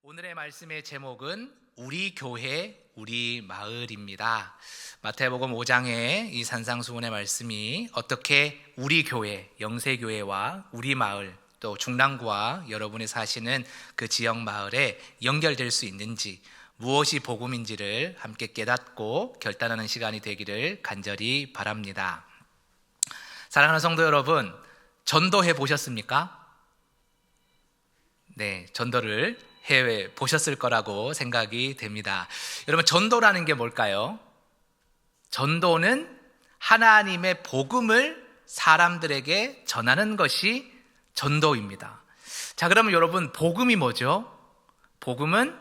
오늘의 말씀의 제목은 우리 교회, 우리 마을입니다. 마태복음 5장의 이 산상수훈의 말씀이 어떻게 우리 교회, 영세교회와 우리 마을, 또 중랑구와 여러분이 사시는 그 지역 마을에 연결될 수 있는지, 무엇이 복음인지를 함께 깨닫고 결단하는 시간이 되기를 간절히 바랍니다. 사랑하는 성도 여러분, 전도해 보셨습니까? 네, 전도를 해외 보셨을 거라고 생각이 됩니다. 여러분, 전도라는 게 뭘까요? 전도는 하나님의 복음을 사람들에게 전하는 것이 전도입니다. 자, 그러면 여러분, 복음이 뭐죠? 복음은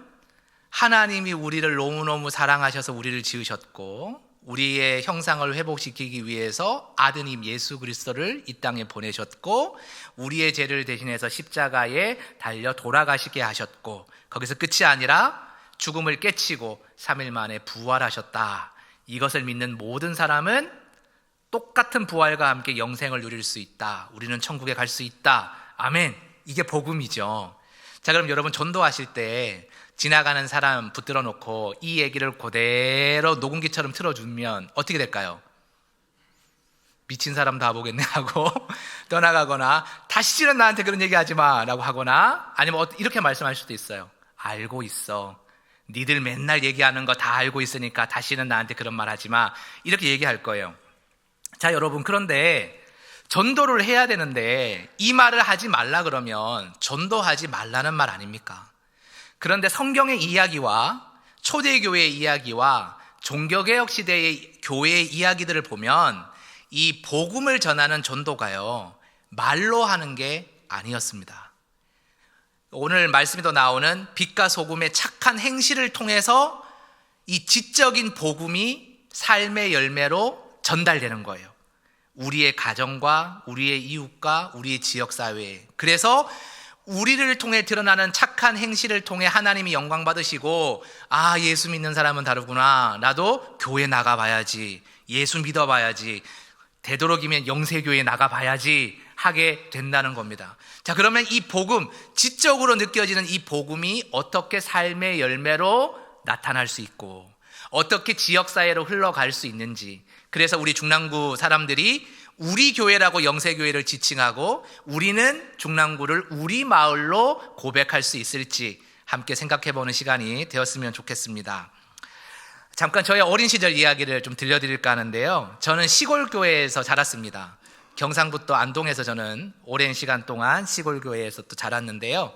하나님이 우리를 너무너무 사랑하셔서 우리를 지으셨고 우리의 형상을 회복시키기 위해서 아드님 예수 그리스도를 이 땅에 보내셨고 우리의 죄를 대신해서 십자가에 달려 돌아가시게 하셨고 거기서 끝이 아니라 죽음을 깨치고 3일 만에 부활하셨다. 이것을 믿는 모든 사람은 똑같은 부활과 함께 영생을 누릴 수 있다. 우리는 천국에 갈 수 있다. 아멘. 이게 복음이죠. 자, 그럼 여러분, 전도하실 때 지나가는 사람 붙들어 놓고 이 얘기를 그대로 녹음기처럼 틀어주면 어떻게 될까요? 미친 사람 다 보겠네 하고 떠나가거나 다시는 나한테 그런 얘기 하지 마 라고 하거나 아니면 이렇게 말씀할 수도 있어요. 알고 있어. 니들 맨날 얘기하는 거 다 알고 있으니까 다시는 나한테 그런 말 하지 마. 이렇게 얘기할 거예요. 자, 여러분, 그런데 전도를 해야 되는데 이 말을 하지 말라 그러면 전도하지 말라는 말 아닙니까? 그런데 성경의 이야기와 초대교회의 이야기와 종교개혁 시대의 교회의 이야기들을 보면 이 복음을 전하는 전도가요, 말로 하는 게 아니었습니다. 오늘 말씀에도 나오는 빛과 소금의 착한 행실을 통해서 이 지적인 복음이 삶의 열매로 전달되는 거예요. 우리의 가정과 우리의 이웃과 우리의 지역사회에. 그래서 우리를 통해 드러나는 착한 행실을 통해 하나님이 영광 받으시고, 아, 예수 믿는 사람은 다르구나. 나도 교회 나가봐야지. 예수 믿어봐야지. 되도록이면 영세교회 나가봐야지. 하게 된다는 겁니다. 자, 그러면 이 복음, 지적으로 느껴지는 이 복음이 어떻게 삶의 열매로 나타날 수 있고 어떻게 지역사회로 흘러갈 수 있는지, 그래서 우리 중랑구 사람들이 우리 교회라고 영세교회를 지칭하고 우리는 중랑구를 우리 마을로 고백할 수 있을지 함께 생각해보는 시간이 되었으면 좋겠습니다. 잠깐 저의 어린 시절 이야기를 좀 들려드릴까 하는데요, 저는 시골교회에서 자랐습니다. 경상북도 안동에서 저는 오랜 시간 동안 시골교회에서 또 자랐는데요,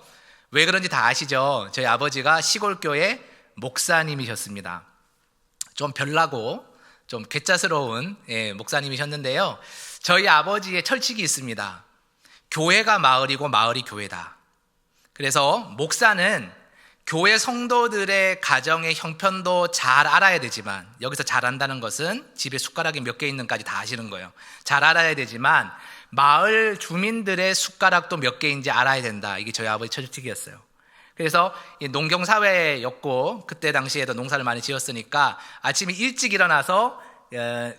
왜 그런지 다 아시죠? 저희 아버지가 시골교회 목사님이셨습니다. 좀 별나고 좀 괴짜스러운 목사님이셨는데요, 저희 아버지의 철칙이 있습니다. 교회가 마을이고 마을이 교회다. 그래서 목사는 교회 성도들의 가정의 형편도 잘 알아야 되지만, 여기서 잘 안다는 것은 집에 숟가락이 몇 개 있는까지 다 아시는 거예요. 잘 알아야 되지만 마을 주민들의 숟가락도 몇 개인지 알아야 된다. 이게 저희 아버지 철칙이었어요. 그래서 농경사회였고 그때 당시에도 농사를 많이 지었으니까 아침에 일찍 일어나서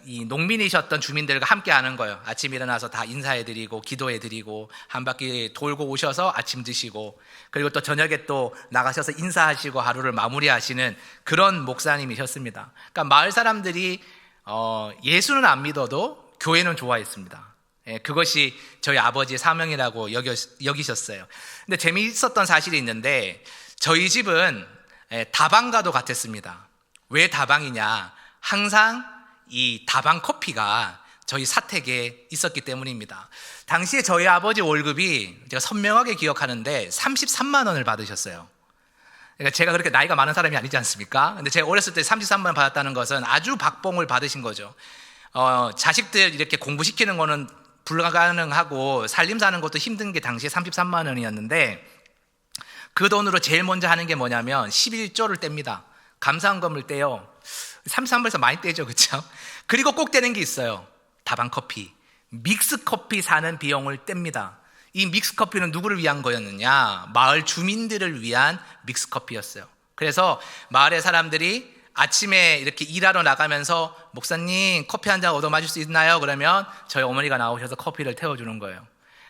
이 농민이셨던 주민들과 함께 하는 거예요. 아침 일어나서 다 인사해드리고 기도해드리고 한 바퀴 돌고 오셔서 아침 드시고, 그리고 또 저녁에 또 나가셔서 인사하시고 하루를 마무리하시는 그런 목사님이셨습니다. 그러니까 마을 사람들이 예수는 안 믿어도 교회는 좋아했습니다. 그것이 저희 아버지의 사명이라고 여기셨어요. 근데 재미있었던 사실이 있는데 저희 집은 다방과도 같았습니다. 왜 다방이냐? 항상 이 다방 커피가 저희 사택에 있었기 때문입니다. 당시에 저희 아버지 월급이 제가 선명하게 기억하는데 33만 원을 받으셨어요. 그러니까 제가 그렇게 나이가 많은 사람이 아니지 않습니까? 근데 제가 어렸을 때 33만 원 받았다는 것은 아주 박봉을 받으신 거죠. 자식들 이렇게 공부시키는 거는 불가능하고 살림 사는 것도 힘든 게 당시에 33만 원이었는데 그 돈으로 제일 먼저 하는 게 뭐냐면 11조를 뗍니다. 감사원금을 떼요. 33번에서 많이 떼죠, 그렇죠? 그리고 꼭 떼는 게 있어요. 다방커피, 믹스커피 사는 비용을 뗍니다. 이 믹스커피는 누구를 위한 거였느냐? 마을 주민들을 위한 믹스커피였어요. 그래서 마을의 사람들이 아침에 이렇게 일하러 나가면서 목사님 커피 한 잔 얻어 마실 수 있나요? 그러면 저희 어머니가 나오셔서 커피를 태워주는 거예요.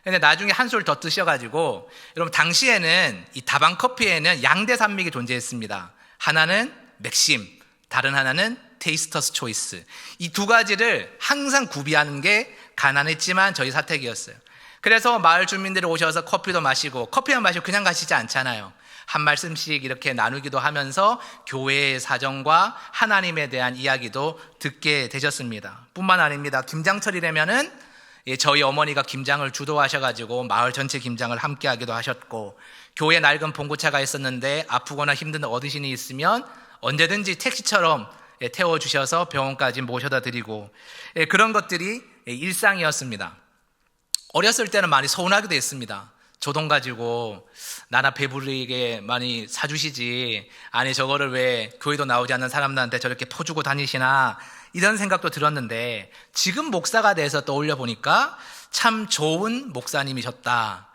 근데 나중에 한술 더 뜨셔가지고, 여러분 당시에는 이 다방 커피에는 양대 산맥이 존재했습니다. 하나는 맥심, 다른 하나는 테이스터스 초이스. 이 두 가지를 항상 구비하는 게 가난했지만 저희 사택이었어요. 그래서 마을 주민들이 오셔서 커피도 마시고, 커피만 마시고 그냥 가시지 않잖아요. 한 말씀씩 이렇게 나누기도 하면서 교회의 사정과 하나님에 대한 이야기도 듣게 되셨습니다. 뿐만 아닙니다. 김장철이라면은 저희 어머니가 김장을 주도하셔가지고 마을 전체 김장을 함께 하기도 하셨고, 교회 낡은 봉고차가 있었는데 아프거나 힘든 어르신이 있으면 언제든지 택시처럼 태워주셔서 병원까지 모셔다 드리고, 그런 것들이 일상이었습니다. 어렸을 때는 많이 서운하기도 했습니다. 저 돈 가지고 나나 배부르게 많이 사주시지, 아니 저거를 왜 교회도 나오지 않는 사람들한테 저렇게 퍼주고 다니시나, 이런 생각도 들었는데, 지금 목사가 돼서 떠올려 보니까 참 좋은 목사님이셨다.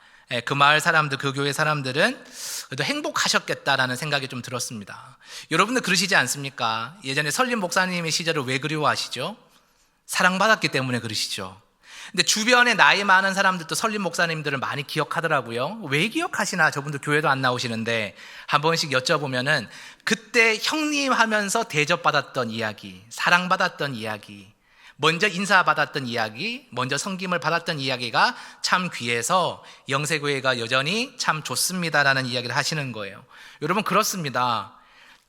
그 마을 사람들, 그 교회 사람들은 그래도 행복하셨겠다라는 생각이 좀 들었습니다. 여러분들 그러시지 않습니까? 예전에 설림 목사님의 시절을 왜 그리워하시죠? 사랑받았기 때문에 그러시죠. 근데 주변에 나이 많은 사람들도 설림 목사님들을 많이 기억하더라고요. 왜 기억하시나? 저분들 교회도 안 나오시는데 한 번씩 여쭤보면은 그때 형님 하면서 대접받았던 이야기, 사랑받았던 이야기, 먼저 인사받았던 이야기, 먼저 섬김을 받았던 이야기가 참 귀해서 영세교회가 여전히 참 좋습니다라는 이야기를 하시는 거예요. 여러분 그렇습니다.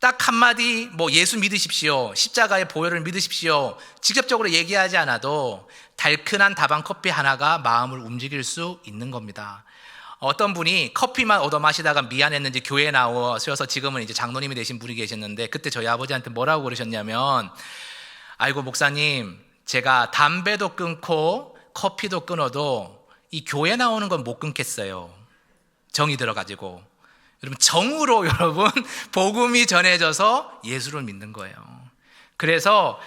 딱 한마디 예수 믿으십시오, 십자가의 보혈을 믿으십시오, 직접적으로 얘기하지 않아도 달큰한 다방 커피 하나가 마음을 움직일 수 있는 겁니다. 어떤 분이 커피만 얻어 마시다가 미안했는지 교회에 나오셔서 지금은 이제 장로님이 되신 분이 계셨는데, 그때 저희 아버지한테 뭐라고 그러셨냐면, 아이고 목사님, 제가 담배도 끊고 커피도 끊어도 이 교회 나오는 건 못 끊겠어요. 정이 들어가지고. 여러분 정으로 여러분 복음이 전해져서 예수를 믿는 거예요. 그래서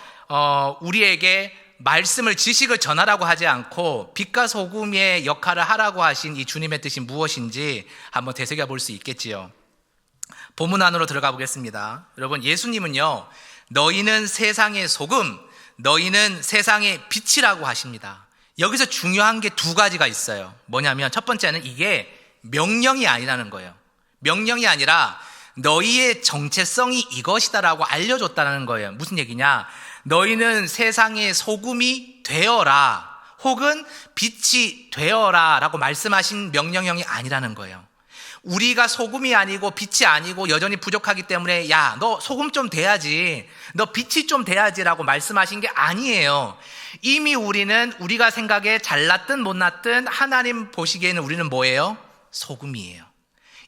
우리에게 말씀을, 지식을 전하라고 하지 않고 빛과 소금의 역할을 하라고 하신 이 주님의 뜻이 무엇인지 한번 되새겨 볼 수 있겠지요. 본문 안으로 들어가 보겠습니다. 여러분 예수님은요, 너희는 세상의 소금, 너희는 세상의 빛이라고 하십니다. 여기서 중요한 게 두 가지가 있어요. 뭐냐면 첫 번째는 이게 명령이 아니라는 거예요. 명령이 아니라 너희의 정체성이 이것이다라고 알려줬다는 거예요. 무슨 얘기냐? 너희는 세상의 소금이 되어라, 혹은 빛이 되어라 라고 말씀하신 명령형이 아니라는 거예요. 우리가 소금이 아니고 빛이 아니고 여전히 부족하기 때문에 야, 너 소금 좀 돼야지, 너 빛이 좀 돼야지 라고 말씀하신 게 아니에요. 이미 우리는 우리가 생각에 잘났든 못났든 하나님 보시기에는 우리는 뭐예요? 소금이에요.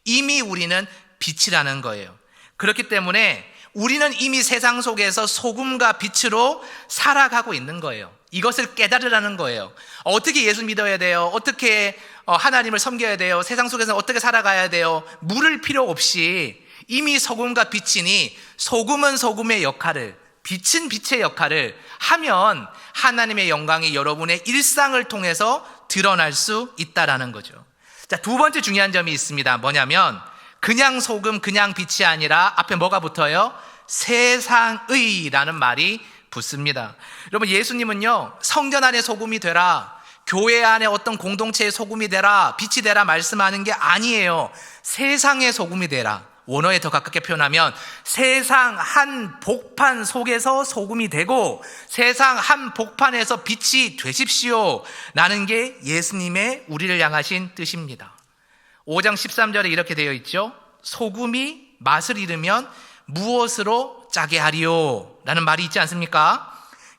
이미 우리는 빛이라는 거예요. 그렇기 때문에 우리는 이미 세상 속에서 소금과 빛으로 살아가고 있는 거예요. 이것을 깨달으라는 거예요. 어떻게 예수 믿어야 돼요? 어떻게 하나님을 섬겨야 돼요? 세상 속에서 어떻게 살아가야 돼요? 물을 필요 없이 이미 소금과 빛이니, 소금은 소금의 역할을, 빛은 빛의 역할을 하면 하나님의 영광이 여러분의 일상을 통해서 드러날 수 있다라는 거죠. 자, 두 번째 중요한 점이 있습니다. 뭐냐면 그냥 소금, 그냥 빛이 아니라 앞에 뭐가 붙어요? 세상의라는 말이 붙습니다. 여러분 예수님은요, 성전 안에 소금이 되라, 교회 안에 어떤 공동체의 소금이 되라, 빛이 되라 말씀하는 게 아니에요. 세상의 소금이 되라. 원어에 더 가깝게 표현하면 세상 한 복판 속에서 소금이 되고 세상 한 복판에서 빛이 되십시오 라는 게 예수님의 우리를 향하신 뜻입니다. 5장 13절에 이렇게 되어 있죠. 소금이 맛을 잃으면 무엇으로 짜게 하리요 라는 말이 있지 않습니까?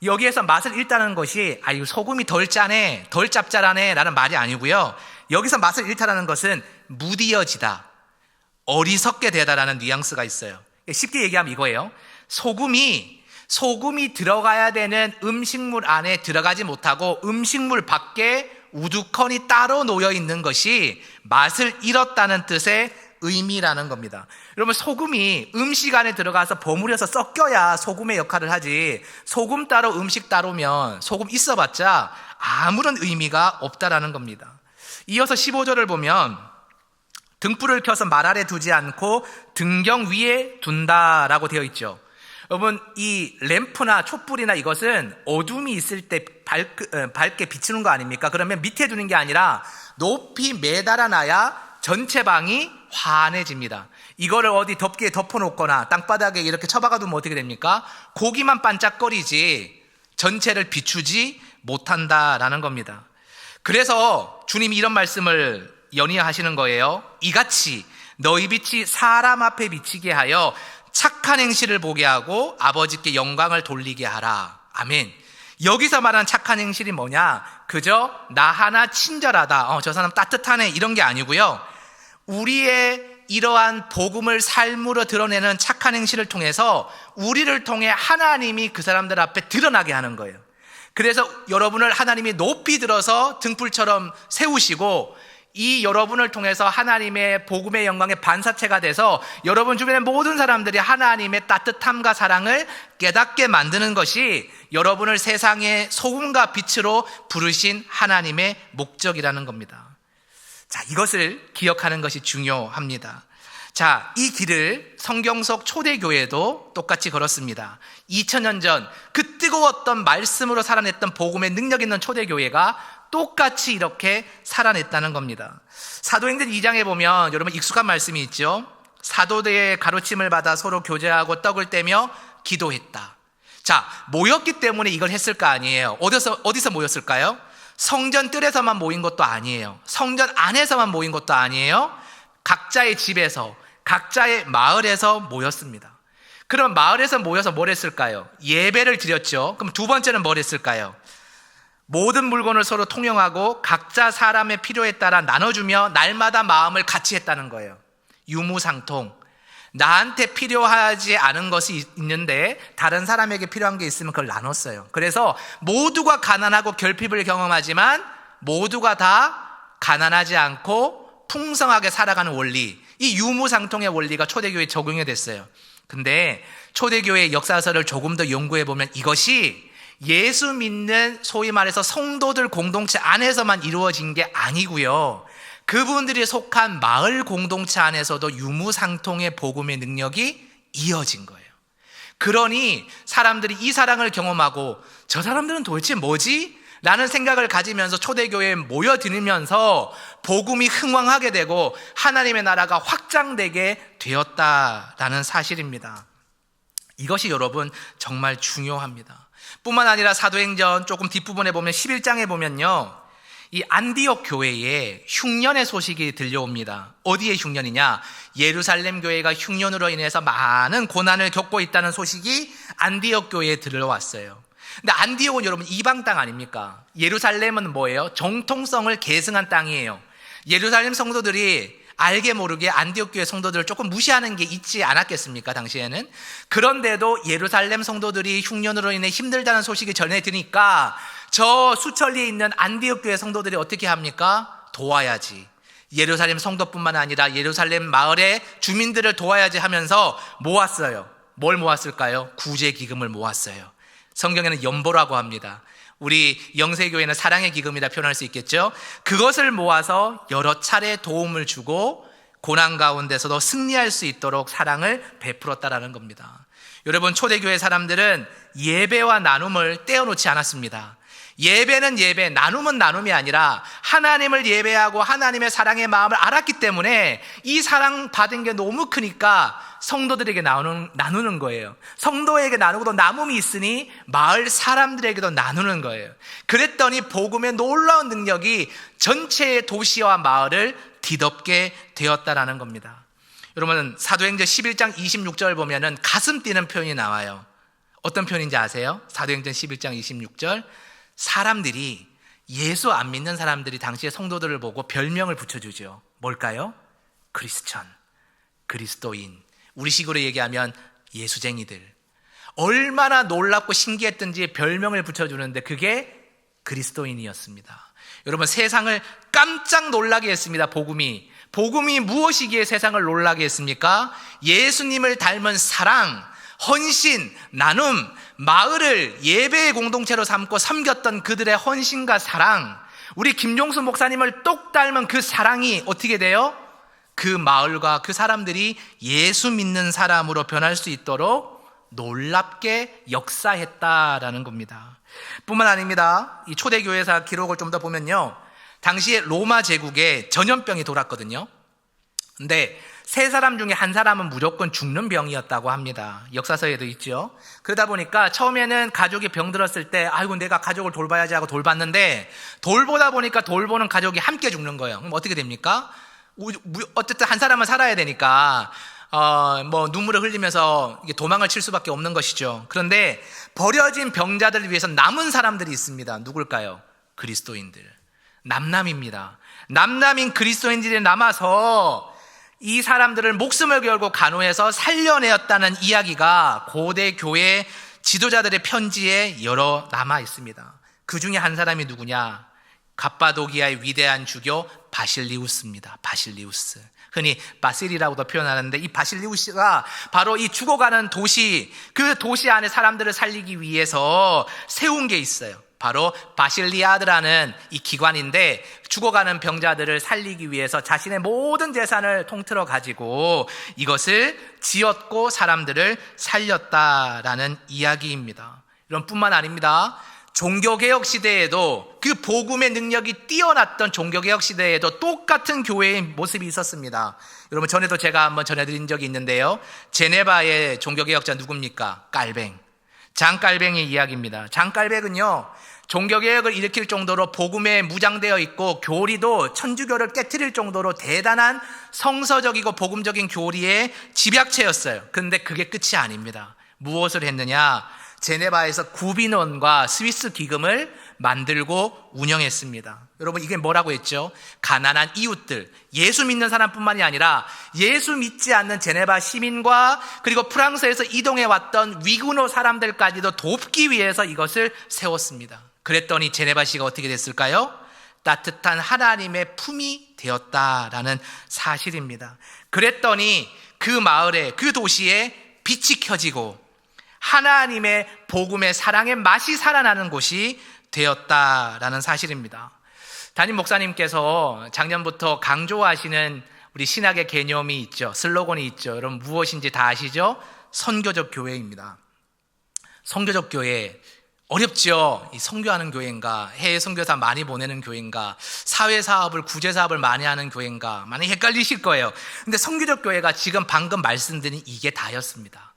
여기에서 맛을 잃다는 것이 아유 소금이 덜 짜네, 덜 짭짤하네 라는 말이 아니고요. 여기서 맛을 잃다라는 것은 무디어지다, 어리석게 되다라는 뉘앙스가 있어요. 쉽게 얘기하면 이거예요. 소금이 들어가야 되는 음식물 안에 들어가지 못하고 음식물 밖에 우두커니 따로 놓여 있는 것이 맛을 잃었다는 뜻의 의미라는 겁니다. 여러분 소금이 음식 안에 들어가서 버무려서 섞여야 소금의 역할을 하지, 소금 따로 음식 따로면 소금 있어봤자 아무런 의미가 없다라는 겁니다. 이어서 15절을 보면 등불을 켜서 말 아래 두지 않고 등경 위에 둔다라고 되어 있죠. 여러분, 이 램프나 촛불이나 이것은 어둠이 있을 때 밝게 비추는 거 아닙니까? 그러면 밑에 두는 게 아니라 높이 매달아 놔야 전체 방이 환해집니다. 이거를 어디 덮개에 덮어놓거나 땅바닥에 이렇게 처박아 두면 어떻게 됩니까? 고기만 반짝거리지 전체를 비추지 못한다라는 겁니다. 그래서 주님이 이런 말씀을 연이하시는 거예요. 이같이 너희 빛이 사람 앞에 비치게 하여 착한 행실을 보게 하고 아버지께 영광을 돌리게 하라. 아멘. 여기서 말하는 착한 행실이 뭐냐? 그저 나 하나 친절하다, 저 사람 따뜻하네, 이런 게 아니고요. 우리의 이러한 복음을 삶으로 드러내는 착한 행실을 통해서 우리를 통해 하나님이 그 사람들 앞에 드러나게 하는 거예요. 그래서 여러분을 하나님이 높이 들어서 등불처럼 세우시고 이 여러분을 통해서 하나님의 복음의 영광의 반사체가 돼서 여러분 주변의 모든 사람들이 하나님의 따뜻함과 사랑을 깨닫게 만드는 것이 여러분을 세상의 소금과 빛으로 부르신 하나님의 목적이라는 겁니다. 자, 이것을 기억하는 것이 중요합니다. 자, 이 길을 성경 속 초대교회도 똑같이 걸었습니다. 2000년 전 그 뜨거웠던 말씀으로 살아냈던 복음의 능력 있는 초대교회가 똑같이 이렇게 살아냈다는 겁니다. 사도행전 2장에 보면 여러분 익숙한 말씀이 있죠. 사도들의 가르침을 받아 서로 교제하고 떡을 떼며 기도했다. 자, 모였기 때문에 이걸 했을 거 아니에요. 어디서 모였을까요? 성전 뜰에서만 모인 것도 아니에요. 성전 안에서만 모인 것도 아니에요. 각자의 집에서, 각자의 마을에서 모였습니다. 그럼 마을에서 모여서 뭘 했을까요? 예배를 드렸죠. 그럼 두 번째는 뭘 했을까요? 모든 물건을 서로 통용하고 각자 사람의 필요에 따라 나눠주며 날마다 마음을 같이 했다는 거예요. 유무상통. 나한테 필요하지 않은 것이 있는데 다른 사람에게 필요한 게 있으면 그걸 나눴어요. 그래서 모두가 가난하고 결핍을 경험하지만 모두가 다 가난하지 않고 풍성하게 살아가는 원리, 이 유무상통의 원리가 초대교회에 적용이 됐어요. 근데 초대교회의 역사서를 조금 더 연구해 보면 이것이 예수 믿는 소위 말해서 성도들 공동체 안에서만 이루어진 게 아니고요. 그분들이 속한 마을 공동체 안에서도 유무상통의 복음의 능력이 이어진 거예요. 그러니 사람들이 이 사랑을 경험하고 저 사람들은 도대체 뭐지? 라는 생각을 가지면서 초대교회에 모여들면서 복음이 흥왕하게 되고 하나님의 나라가 확장되게 되었다라는 사실입니다. 이것이 여러분 정말 중요합니다. 뿐만 아니라 사도행전 조금 뒷부분에 보면 11장에 보면요, 이 안디옥 교회에 흉년의 소식이 들려옵니다. 어디에 흉년이냐? 예루살렘 교회가 흉년으로 인해서 많은 고난을 겪고 있다는 소식이 안디옥 교회에 들려왔어요. 근데 안디옥은 여러분 이방 땅 아닙니까? 예루살렘은 뭐예요? 정통성을 계승한 땅이에요. 예루살렘 성도들이 알게 모르게 안디옥 교회 성도들을 조금 무시하는 게 있지 않았겠습니까? 당시에는. 그런데도 예루살렘 성도들이 흉년으로 인해 힘들다는 소식이 전해지니까 저 수천리에 있는 안디옥 교회 성도들이 어떻게 합니까? 도와야지. 예루살렘 성도뿐만 아니라 예루살렘 마을의 주민들을 도와야지 하면서 모았어요. 뭘 모았을까요? 구제 기금을 모았어요. 성경에는 연보라고 합니다. 우리 영세교회는 사랑의 기금이라 표현할 수 있겠죠. 그것을 모아서 여러 차례 도움을 주고 고난 가운데서도 승리할 수 있도록 사랑을 베풀었다라는 겁니다. 여러분, 초대교회 사람들은 예배와 나눔을 떼어놓지 않았습니다. 예배는 예배, 나눔은 나눔이 아니라 하나님을 예배하고 하나님의 사랑의 마음을 알았기 때문에 이 사랑 받은 게 너무 크니까 성도들에게 나누는 거예요. 성도에게 나누고도 남음이 있으니 마을 사람들에게도 나누는 거예요. 그랬더니 복음의 놀라운 능력이 전체의 도시와 마을을 뒤덮게 되었다라는 겁니다. 여러분, 사도행전 11장 26절 보면은 가슴 뛰는 표현이 나와요. 어떤 표현인지 아세요? 사도행전 11장 26절. 사람들이, 예수 안 믿는 사람들이 당시의 성도들을 보고 별명을 붙여주죠. 뭘까요? 그리스천, 그리스도인, 우리식으로 얘기하면 예수쟁이들. 얼마나 놀랍고 신기했던지 별명을 붙여주는데 그게 그리스도인이었습니다. 여러분, 세상을 깜짝 놀라게 했습니다. 복음이 무엇이기에 세상을 놀라게 했습니까? 예수님을 닮은 사랑, 헌신, 나눔, 마을을 예배의 공동체로 삼고 섬겼던 그들의 헌신과 사랑, 우리 김종수 목사님을 똑 닮은 그 사랑이 어떻게 돼요? 그 마을과 그 사람들이 예수 믿는 사람으로 변할 수 있도록 놀랍게 역사했다라는 겁니다. 뿐만 아닙니다. 이 초대교회사 기록을 좀 더 보면요, 당시에 로마 제국에 전염병이 돌았거든요. 근데 세 사람 중에 한 사람은 무조건 죽는 병이었다고 합니다. 역사서에도 있죠. 그러다 보니까 처음에는 가족이 병 들었을 때 아이고 내가 가족을 돌봐야지 하고 돌봤는데, 돌보다 보니까 돌보는 가족이 함께 죽는 거예요. 그럼 어떻게 됩니까? 어쨌든 한 사람은 살아야 되니까 눈물을 흘리면서 도망을 칠 수밖에 없는 것이죠. 그런데 버려진 병자들을 위해서 남은 사람들이 있습니다. 누굴까요? 그리스도인들. 남남입니다. 남남인 그리스도인들이 남아서 이 사람들을 목숨을 걸고 간호해서 살려내었다는 이야기가 고대 교회 지도자들의 편지에 여러 남아 있습니다. 그 중에 한 사람이 누구냐? 갑바도기아의 위대한 주교 바실리우스입니다. 바실리우스. 흔히 바실이라고도 표현하는데, 이 바실리우스가 바로 이 죽어가는 도시, 그 도시 안에 사람들을 살리기 위해서 세운 게 있어요. 바로 바실리아드라는 이 기관인데, 죽어가는 병자들을 살리기 위해서 자신의 모든 재산을 통틀어 가지고 이것을 지었고 사람들을 살렸다라는 이야기입니다. 이런 뿐만 아닙니다. 종교개혁 시대에도, 그 복음의 능력이 뛰어났던 종교개혁 시대에도 똑같은 교회의 모습이 있었습니다. 여러분, 전에도 제가 한번 전해드린 적이 있는데요, 제네바의 종교개혁자 누굽니까? 깔뱅. 장깔뱅의 이야기입니다. 장깔뱅은요, 종교개혁을 일으킬 정도로 복음에 무장되어 있고 교리도 천주교를 깨트릴 정도로 대단한 성서적이고 복음적인 교리의 집약체였어요. 그런데 그게 끝이 아닙니다. 무엇을 했느냐? 제네바에서 구빈원과 스위스 기금을 만들고 운영했습니다. 여러분, 이게 뭐라고 했죠? 가난한 이웃들, 예수 믿는 사람뿐만이 아니라 예수 믿지 않는 제네바 시민과 그리고 프랑스에서 이동해 왔던 위구노 사람들까지도 돕기 위해서 이것을 세웠습니다. 그랬더니 제네바시가 어떻게 됐을까요? 따뜻한 하나님의 품이 되었다라는 사실입니다. 그랬더니 그 마을에, 그 도시에 빛이 켜지고 하나님의 복음의 사랑의 맛이 살아나는 곳이 되었다라는 사실입니다. 담임 목사님께서 작년부터 강조하시는 우리 신학의 개념이 있죠. 슬로건이 있죠. 여러분, 무엇인지 다 아시죠? 선교적 교회입니다. 선교적 교회. 어렵죠? 이 선교하는 교회인가, 해외 선교사 많이 보내는 교회인가, 사회사업을, 구제사업을 많이 하는 교회인가, 많이 헷갈리실 거예요. 근데 선교적 교회가 지금 방금 말씀드린 이게 다였습니다.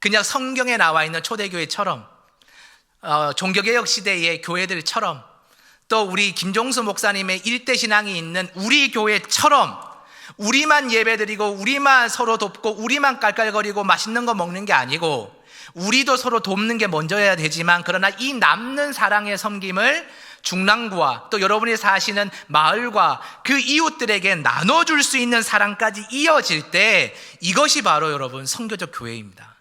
그냥 성경에 나와 있는 초대교회처럼, 종교개혁 시대의 교회들처럼, 또 우리 김종수 목사님의 일대 신앙이 있는 우리 교회처럼 우리만 예배드리고 우리만 서로 돕고 우리만 깔깔거리고 맛있는 거 먹는 게 아니고, 우리도 서로 돕는 게 먼저여야 되지만, 그러나 이 남는 사랑의 섬김을 중랑구와 또 여러분이 사시는 마을과 그 이웃들에게 나눠줄 수 있는 사랑까지 이어질 때, 이것이 바로 여러분 선교적 교회입니다.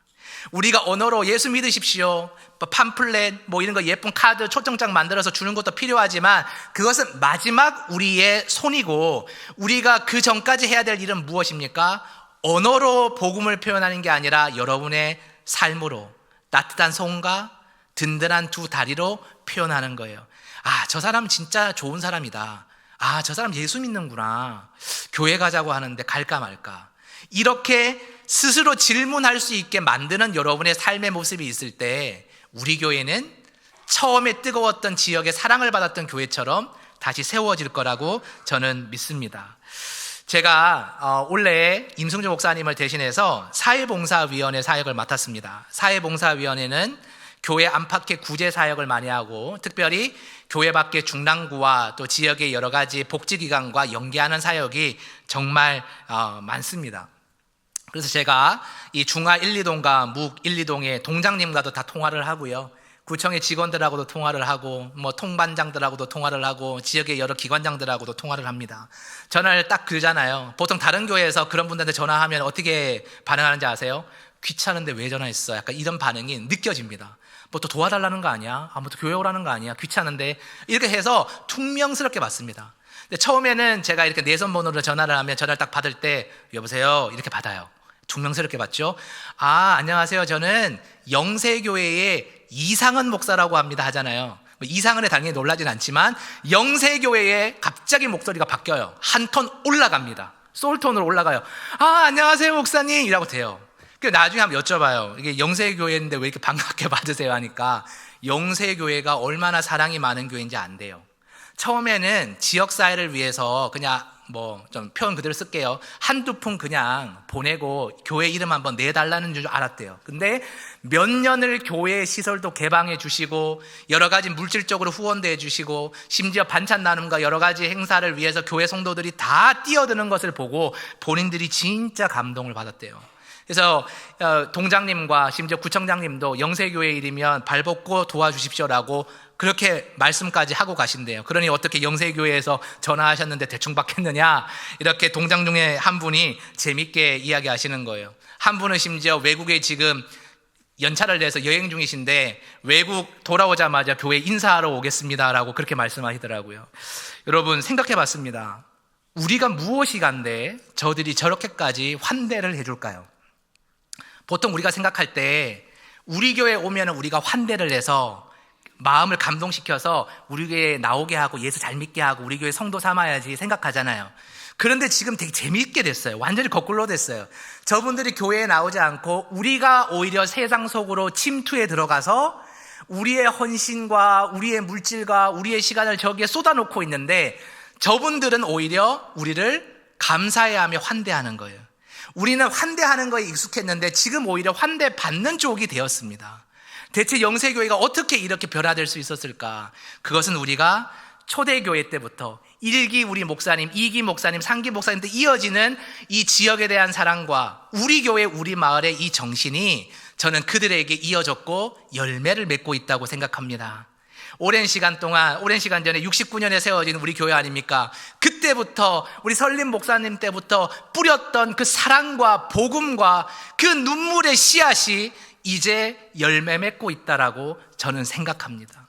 우리가 언어로 예수 믿으십시오, 팜플렛 이런 거 예쁜 카드 초청장 만들어서 주는 것도 필요하지만, 그것은 마지막 우리의 손이고, 우리가 그 전까지 해야 될 일은 무엇입니까? 언어로 복음을 표현하는 게 아니라 여러분의 삶으로, 따뜻한 손과 든든한 두 다리로 표현하는 거예요. 아, 저 사람 진짜 좋은 사람이다. 아, 저 사람 예수 믿는구나. 교회 가자고 하는데 갈까 말까. 이렇게 스스로 질문할 수 있게 만드는 여러분의 삶의 모습이 있을 때, 우리 교회는 처음에 뜨거웠던 지역의 사랑을 받았던 교회처럼 다시 세워질 거라고 저는 믿습니다. 제가 올해 임승주 목사님을 대신해서 사회봉사위원회 사역을 맡았습니다. 사회봉사위원회는 교회 안팎의 구제 사역을 많이 하고, 특별히 교회 밖의 중랑구와 또 지역의 여러 가지 복지기관과 연계하는 사역이 정말 많습니다. 그래서 제가 이 중화 1, 2동과 묵 1, 2동의 동장님과도 다 통화를 하고요, 구청의 직원들하고도 통화를 하고, 통반장들하고도 통화를 하고, 지역의 여러 기관장들하고도 통화를 합니다. 전화를 딱 걸잖아요. 보통 다른 교회에서 그런 분들한테 전화하면 어떻게 반응하는지 아세요? 귀찮은데 왜 전화했어? 약간 이런 반응이 느껴집니다. 또 도와달라는 거 아니야? 또 교회 오라는 거 아니야? 귀찮은데. 이렇게 해서 퉁명스럽게 받습니다. 근데 처음에는 제가 이렇게 내선 번호로 전화를 하면, 전화를 딱 받을 때 여보세요? 이렇게 받아요. 퉁명스럽게 받죠. 아, 안녕하세요. 저는 영세교회의 이상은 목사라고 합니다 하잖아요. 이상은에 당연히 놀라진 않지만, 영세교회에 갑자기 목소리가 바뀌어요. 한 톤 올라갑니다. 소울톤으로 올라가요. 아, 안녕하세요 목사님 이라고 돼요. 그 나중에 한번 여쭤봐요. 이게 영세교회인데 왜 이렇게 반갑게 받으세요 하니까 영세교회가 얼마나 사랑이 많은 교회인지 안 돼요. 처음에는 지역사회를 위해서 그냥 뭐 좀 표현 그대로 쓸게요. 한두 푼 그냥 보내고 교회 이름 한번 내달라는 줄 알았대요. 근데 몇 년을 교회 시설도 개방해 주시고 여러 가지 물질적으로 후원도 해 주시고 심지어 반찬 나눔과 여러 가지 행사를 위해서 교회 성도들이 다 뛰어드는 것을 보고 본인들이 진짜 감동을 받았대요. 그래서 동장님과 심지어 구청장님도 영세교회 일이면 발벗고 도와주십시오라고 그렇게 말씀까지 하고 가신대요. 그러니 어떻게 영세교회에서 전화하셨는데 대충 받겠느냐, 이렇게 동장 중에 한 분이 재밌게 이야기하시는 거예요. 한 분은 심지어 외국에 지금 연차를 내서 여행 중이신데 외국 돌아오자마자 교회 인사하러 오겠습니다라고 그렇게 말씀하시더라고요. 여러분 생각해 봤습니다. 우리가 무엇이 간데 저들이 저렇게까지 환대를 해줄까요? 보통 우리가 생각할 때 우리 교회에 오면 우리가 환대를 해서 마음을 감동시켜서 우리 교회에 나오게 하고 예수 잘 믿게 하고 우리 교회 성도 삼아야지 생각하잖아요. 그런데 지금 되게 재미있게 됐어요. 완전히 거꾸로 됐어요. 저분들이 교회에 나오지 않고 우리가 오히려 세상 속으로 침투해 들어가서 우리의 헌신과 우리의 물질과 우리의 시간을 저기에 쏟아놓고 있는데 저분들은 오히려 우리를 감사해하며 환대하는 거예요. 우리는 환대하는 거에 익숙했는데 지금 오히려 환대받는 쪽이 되었습니다. 대체 영세교회가 어떻게 이렇게 변화될 수 있었을까? 그것은 우리가 초대교회 때부터 1기 우리 목사님, 2기 목사님, 3기 목사님 때 이어지는 이 지역에 대한 사랑과 우리 교회, 우리 마을의 이 정신이 저는 그들에게 이어졌고 열매를 맺고 있다고 생각합니다. 오랜 시간 동안, 오랜 시간 전에 69년에 세워진 우리 교회 아닙니까? 그때부터 우리 설림 목사님 때부터 뿌렸던 그 사랑과 복음과 그 눈물의 씨앗이 이제 열매 맺고 있다라고 저는 생각합니다.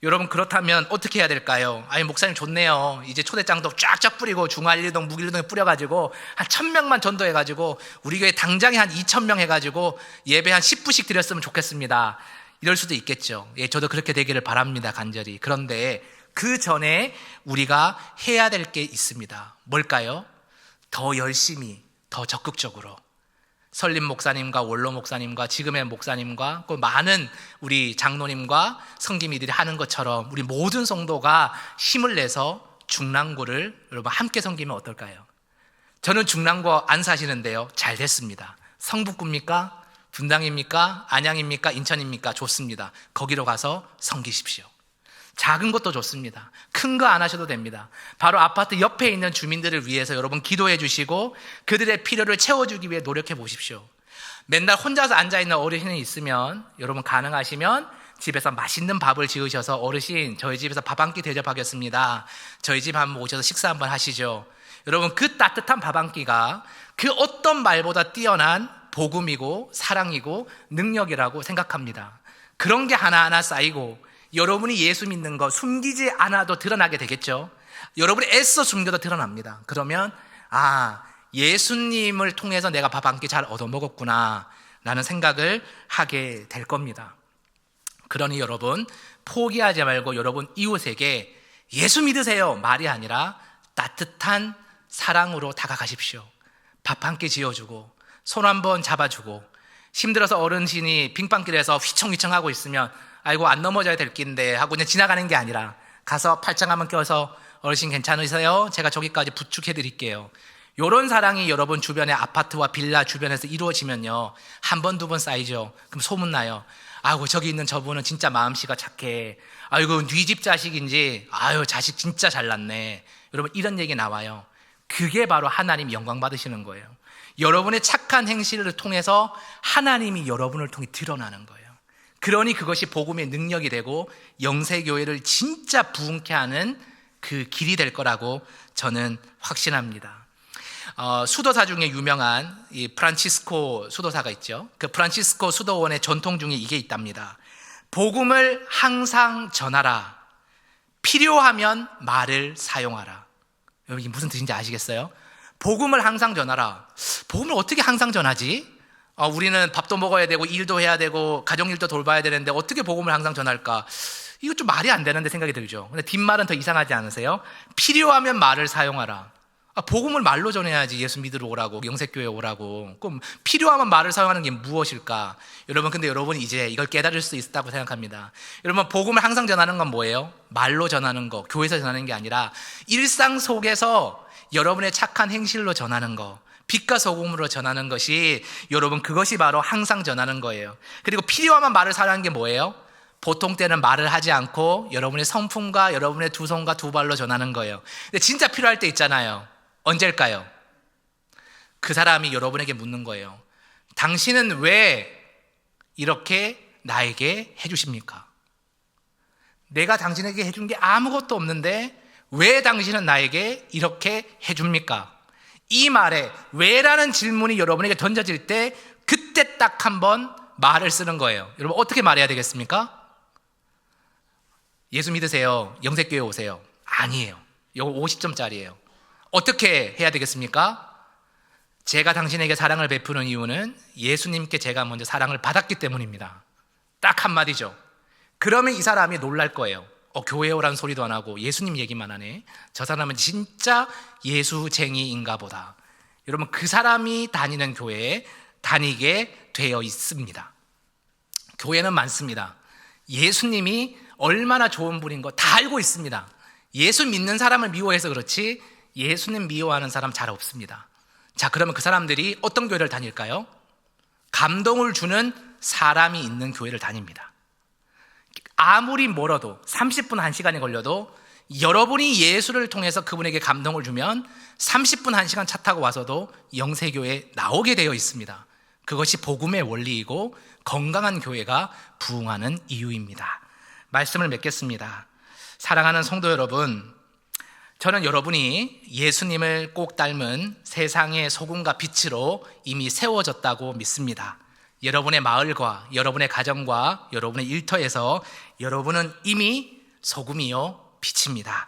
여러분 그렇다면 어떻게 해야 될까요? 아니 목사님 좋네요. 이제 초대장도 쫙쫙 뿌리고 중앙일동, 무길동에 뿌려가지고 한 1000명만 전도해가지고 우리 교회 당장에 한 2000명 해가지고 예배 한 10부씩 드렸으면 좋겠습니다. 이럴 수도 있겠죠. 예, 저도 그렇게 되기를 바랍니다, 간절히. 그런데 그 전에 우리가 해야 될 게 있습니다. 뭘까요? 더 열심히, 더 적극적으로 설림 목사님과 원로 목사님과 지금의 목사님과 그 많은 우리 장로님과 성김이들이 하는 것처럼 우리 모든 성도가 힘을 내서 중랑구를 여러분 함께 섬기면 어떨까요? 저는 중랑구 안 사시는데요, 잘 됐습니다. 성북구입니까? 분당입니까? 안양입니까? 인천입니까? 좋습니다. 거기로 가서 섬기십시오. 작은 것도 좋습니다. 큰 거 안 하셔도 됩니다. 바로 아파트 옆에 있는 주민들을 위해서 여러분 기도해 주시고 그들의 필요를 채워주기 위해 노력해 보십시오. 맨날 혼자서 앉아있는 어르신이 있으면 여러분 가능하시면 집에서 맛있는 밥을 지으셔서 어르신 저희 집에서 밥 한 끼 대접하겠습니다. 저희 집 한번 오셔서 식사 한번 하시죠. 여러분 그 따뜻한 밥 한 끼가 그 어떤 말보다 뛰어난 복음이고 사랑이고 능력이라고 생각합니다. 그런 게 하나하나 쌓이고 여러분이 예수 믿는 거 숨기지 않아도 드러나게 되겠죠. 여러분이 애써 숨겨도 드러납니다. 그러면 예수님을 통해서 내가 밥 한 끼 잘 얻어먹었구나 라는 생각을 하게 될 겁니다. 그러니 여러분 포기하지 말고 여러분 이웃에게 예수 믿으세요 말이 아니라 따뜻한 사랑으로 다가가십시오. 밥 한 끼 지어주고 손 한번 잡아주고 힘들어서 어르신이 빙판길에서 휘청휘청하고 있으면 아이고 안 넘어져야 될 낀데 하고 그냥 지나가는 게 아니라 가서 팔짱 한번 껴서 어르신 괜찮으세요? 제가 저기까지 부축해 드릴게요. 이런 사랑이 여러분 주변의 아파트와 빌라 주변에서 이루어지면요 한 번, 두 번 쌓이죠. 그럼 소문나요. 아이고 저기 있는 저분은 진짜 마음씨가 착해. 아이고 네 집 자식인지 아유 자식 진짜 잘났네. 여러분 이런 얘기 나와요. 그게 바로 하나님 영광 받으시는 거예요. 여러분의 착한 행실을 통해서 하나님이 여러분을 통해 드러나는 거예요. 그러니 그것이 복음의 능력이 되고 영세교회를 진짜 부흥케 하는 그 길이 될 거라고 저는 확신합니다. 수도사 중에 유명한 이 프란치스코 수도사가 있죠. 그 프란치스코 수도원의 전통 중에 이게 있답니다. 복음을 항상 전하라. 필요하면 말을 사용하라. 여러분 이게 무슨 뜻인지 아시겠어요? 복음을 항상 전하라. 복음을 어떻게 항상 전하지? 우리는 밥도 먹어야 되고 일도 해야 되고 가정일도 돌봐야 되는데 어떻게 복음을 항상 전할까? 이거 좀 말이 안 되는데 생각이 들죠. 근데 뒷말은 더 이상하지 않으세요? 필요하면 말을 사용하라. 복음을 말로 전해야지 예수 믿으러 오라고, 영색교회 오라고. 그럼 필요하면 말을 사용하는 게 무엇일까? 여러분, 근데 여러분이 이제 이걸 깨달을 수 있다고 생각합니다. 여러분, 복음을 항상 전하는 건 뭐예요? 말로 전하는 거, 교회에서 전하는 게 아니라 일상 속에서 여러분의 착한 행실로 전하는 거, 빛과 소금으로 전하는 것이, 여러분, 그것이 바로 항상 전하는 거예요. 그리고 필요하면 말을 사용하는 게 뭐예요? 보통 때는 말을 하지 않고 여러분의 성품과 여러분의 두 손과 두 발로 전하는 거예요. 근데 진짜 필요할 때 있잖아요. 언제일까요? 그 사람이 여러분에게 묻는 거예요. 당신은 왜 이렇게 나에게 해주십니까? 내가 당신에게 해준 게 아무것도 없는데 왜 당신은 나에게 이렇게 해줍니까? 이 말에 왜라는 질문이 여러분에게 던져질 때 그때 딱 한 번 말을 쓰는 거예요. 여러분, 어떻게 말해야 되겠습니까? 예수 믿으세요? 영색교회 오세요? 아니에요. 이거 50점짜리예요. 어떻게 해야 되겠습니까? 제가 당신에게 사랑을 베푸는 이유는 예수님께 제가 먼저 사랑을 받았기 때문입니다. 딱 한마디죠. 그러면 이 사람이 놀랄 거예요. 교회에 오라는 소리도 안 하고 예수님 얘기만 하네. 저 사람은 진짜 예수쟁이인가 보다. 여러분, 그 사람이 다니는 교회에 다니게 되어 있습니다. 교회는 많습니다. 예수님이 얼마나 좋은 분인 거 다 알고 있습니다. 예수 믿는 사람을 미워해서 그렇지 예수님 미워하는 사람 잘 없습니다. 자, 그러면 그 사람들이 어떤 교회를 다닐까요? 감동을 주는 사람이 있는 교회를 다닙니다. 아무리 멀어도 30분, 1시간이 걸려도 여러분이 예수를 통해서 그분에게 감동을 주면 30분, 1시간 차 타고 와서도 영세교회에 나오게 되어 있습니다. 그것이 복음의 원리이고 건강한 교회가 부흥하는 이유입니다. 말씀을 맺겠습니다. 사랑하는 성도 여러분, 저는 여러분이 예수님을 꼭 닮은 세상의 소금과 빛으로 이미 세워졌다고 믿습니다. 여러분의 마을과 여러분의 가정과 여러분의 일터에서 여러분은 이미 소금이요 빛입니다.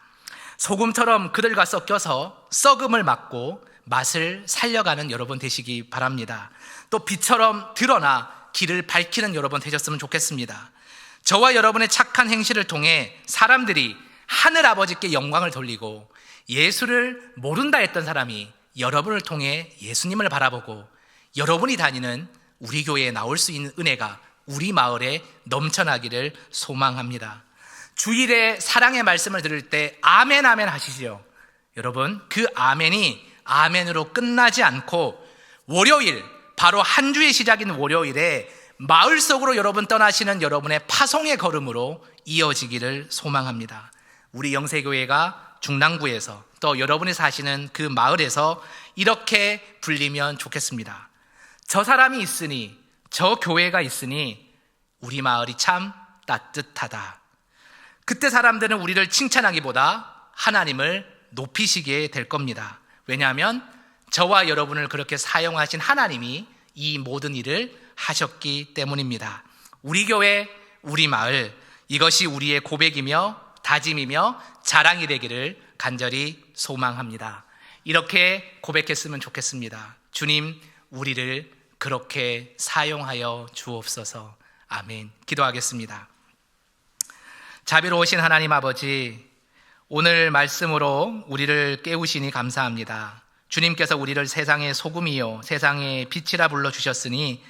소금처럼 그들과 섞여서 썩음을 막고 맛을 살려가는 여러분 되시기 바랍니다. 또 빛처럼 드러나 길을 밝히는 여러분 되셨으면 좋겠습니다. 저와 여러분의 착한 행실을 통해 사람들이 하늘 아버지께 영광을 돌리고 예수를 모른다 했던 사람이 여러분을 통해 예수님을 바라보고 여러분이 다니는 우리 교회에 나올 수 있는 은혜가 우리 마을에 넘쳐나기를 소망합니다. 주일에 사랑의 말씀을 들을 때 아멘 아멘 하시지요. 여러분, 그 아멘이 아멘으로 끝나지 않고 월요일, 바로 한 주의 시작인 월요일에 마을 속으로 여러분 떠나시는 여러분의 파송의 걸음으로 이어지기를 소망합니다. 우리 영세교회가 중랑구에서 또 여러분이 사시는 그 마을에서 이렇게 불리면 좋겠습니다. 저 사람이 있으니, 저 교회가 있으니 우리 마을이 참 따뜻하다. 그때 사람들은 우리를 칭찬하기보다 하나님을 높이시게 될 겁니다. 왜냐하면 저와 여러분을 그렇게 사용하신 하나님이 이 모든 일을 하셨기 때문입니다. 우리 교회, 우리 마을, 이것이 우리의 고백이며 다짐이며 자랑이 되기를 간절히 소망합니다. 이렇게 고백했으면 좋겠습니다. 주님, 우리를 그렇게 사용하여 주옵소서. 아멘. 기도하겠습니다. 자비로우신 하나님 아버지, 오늘 말씀으로 우리를 깨우시니 감사합니다. 주님께서 우리를 세상의 소금이요 세상의 빛이라 불러주셨으니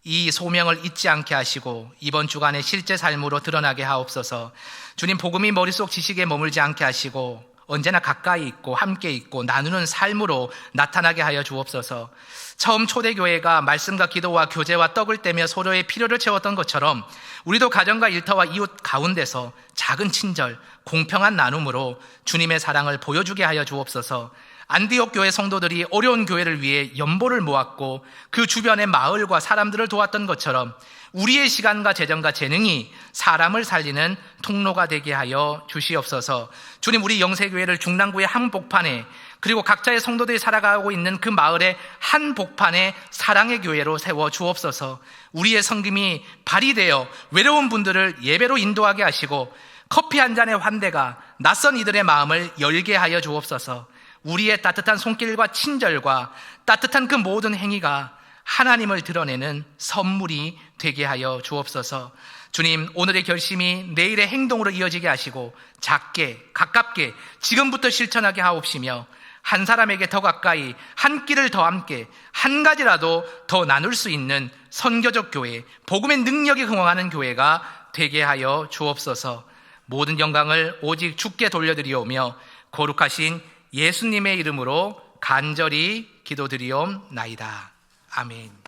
이 소명을 잊지 않게 하시고 이번 주간의 실제 삶으로 드러나게 하옵소서. 주님, 복음이 머릿속 지식에 머물지 않게 하시고 언제나 가까이 있고 함께 있고 나누는 삶으로 나타나게 하여 주옵소서. 처음 초대교회가 말씀과 기도와 교제와 떡을 떼며 서로의 필요를 채웠던 것처럼 우리도 가정과 일터와 이웃 가운데서 작은 친절, 공평한 나눔으로 주님의 사랑을 보여주게 하여 주옵소서. 안디옥 교회 성도들이 어려운 교회를 위해 연보를 모았고 그 주변의 마을과 사람들을 도왔던 것처럼 우리의 시간과 재정과 재능이 사람을 살리는 통로가 되게 하여 주시옵소서. 주님, 우리 영세교회를 중랑구의 한 복판에 그리고 각자의 성도들이 살아가고 있는 그 마을의 한 복판에 사랑의 교회로 세워 주옵소서. 우리의 섬김이 발휘되어 외로운 분들을 예배로 인도하게 하시고 커피 한 잔의 환대가 낯선 이들의 마음을 열게 하여 주옵소서. 우리의 따뜻한 손길과 친절과 따뜻한 그 모든 행위가 하나님을 드러내는 선물이 되게 하여 주옵소서. 주님, 오늘의 결심이 내일의 행동으로 이어지게 하시고 작게 가깝게 지금부터 실천하게 하옵시며 한 사람에게 더 가까이, 한 끼를 더 함께, 한 가지라도 더 나눌 수 있는 선교적 교회, 복음의 능력이 흥황하는 교회가 되게 하여 주옵소서. 모든 영광을 오직 주께 돌려드리오며 거룩하신 예수님의 이름으로 간절히 기도드리옵나이다. 아멘.